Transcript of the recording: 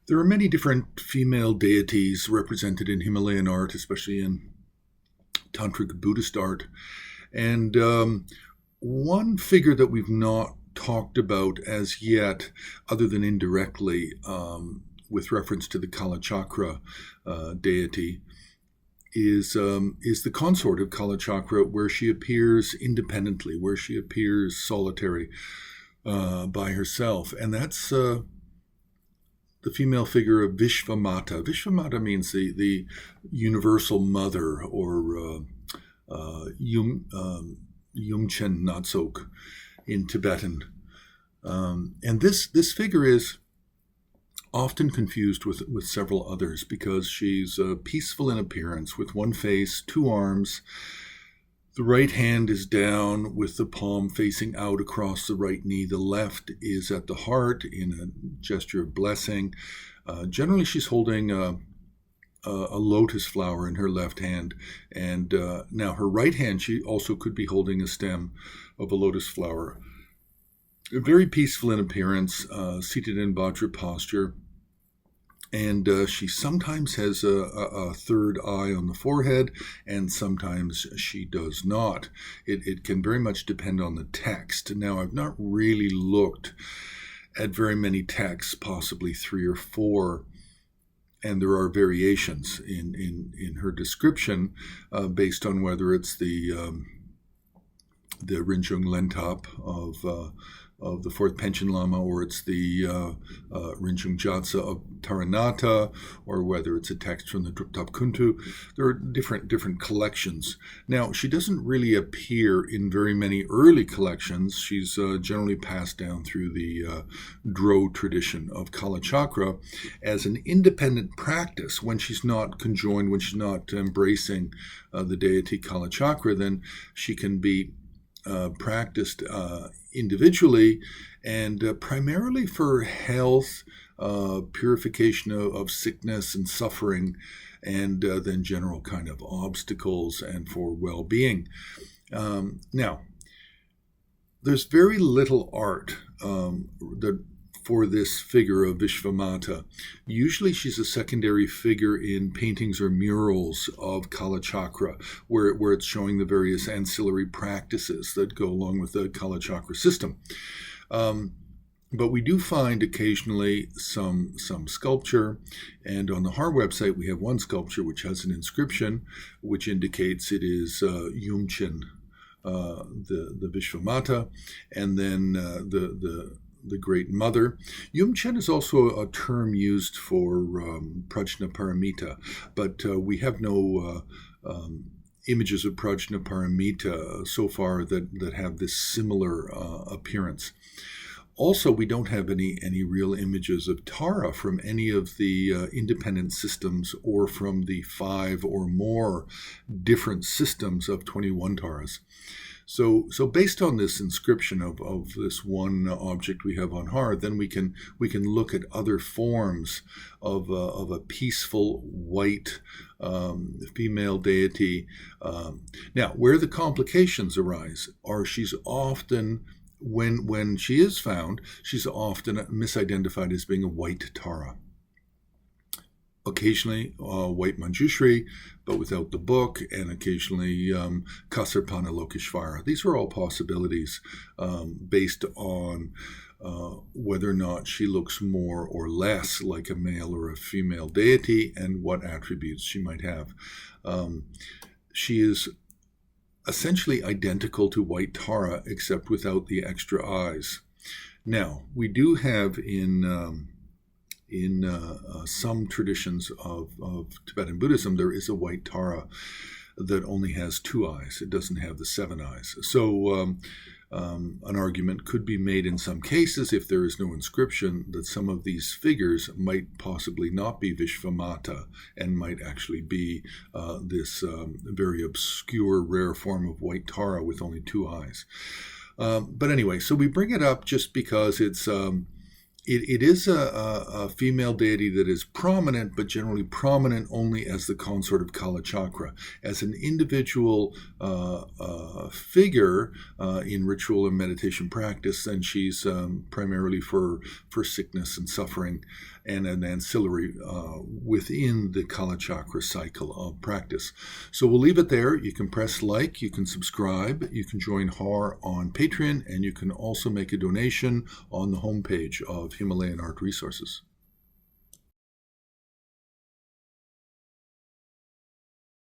There are many different female deities represented in Himalayan art, especially in Tantric Buddhist art. And one figure that we've not talked about as yet, other than indirectly, with reference to the Kalachakra deity, is the consort of Kalachakra, where she appears independently, where she appears solitary by herself. And that's the female figure of Vishvamata. Vishvamata means the universal mother, or Yumchen Natsok in Tibetan. And this figure is often confused with several others because she's peaceful in appearance, with one face, two arms. The right hand is down with the palm facing out across the right knee. The left is at the heart in a gesture of blessing. Generally, she's holding a lotus flower in her left hand. And now her right hand, she also could be holding a stem of a lotus flower. Very peaceful in appearance, seated in vajra posture. And she sometimes has a third eye on the forehead, and sometimes she does not. It can very much depend on the text. Now, I've not really looked at very many texts, possibly 3 or 4, and there are variations in her description based on whether it's the Rinzhung Lentop of the fourth Pension Lama, or it's the Rinzhung Jatsa of Taranata, or whether it's a text from the Druptap Kuntu. There are different collections. Now, she doesn't really appear in very many early collections. She's generally passed down through the Dro tradition of Kalachakra as an independent practice. When she's not conjoined, when she's not embracing the deity Kalachakra, then she can be practiced individually, and primarily for health, purification of sickness and suffering, and then general kind of obstacles, and for well-being. Now, there's very little art for this figure of Vishvamata. Usually she's a secondary figure in paintings or murals of Kalachakra, where it's showing the various ancillary practices that go along with the Kalachakra system. But we do find occasionally some sculpture, and on the Har website we have one sculpture which has an inscription which indicates it is Yumchen, the Vishvamata, and then the Great Mother. Yumchen is also a term used for Prajnaparamita, but we have no images of Prajnaparamita so far that have this similar appearance. Also, we don't have any real images of Tara from any of the independent systems, or from the 5 or more different systems of 21 Taras. So based on this inscription of this one object we have on Har, then we can look at other forms of a peaceful white female deity. Now, where the complications arise are she's often, when she is found, she's often misidentified as being a white Tara. Occasionally white Manjushri, but without the book, and occasionally Kasarpana Lokeshvara. These are all possibilities based on whether or not she looks more or less like a male or a female deity, and what attributes she might have. She is essentially identical to white Tara, except without the extra eyes. Now, we do have in some traditions of Tibetan Buddhism, there is a white Tara that only has 2 eyes. It doesn't have the 7 eyes. So an argument could be made in some cases, if there is no inscription, that some of these figures might possibly not be Vishvamata, and might actually be this very obscure, rare form of white Tara with only 2 eyes. But anyway, so we bring it up just because it's It is a female deity that is prominent, but generally prominent only as the consort of Kalachakra. As an individual figure in ritual and meditation practice, then she's primarily for sickness and suffering and an ancillary within the Kalachakra cycle of practice. So we'll leave it there. You can press like, you can subscribe, you can join HAR on Patreon, and you can also make a donation on the homepage of Himalayan Art Resources.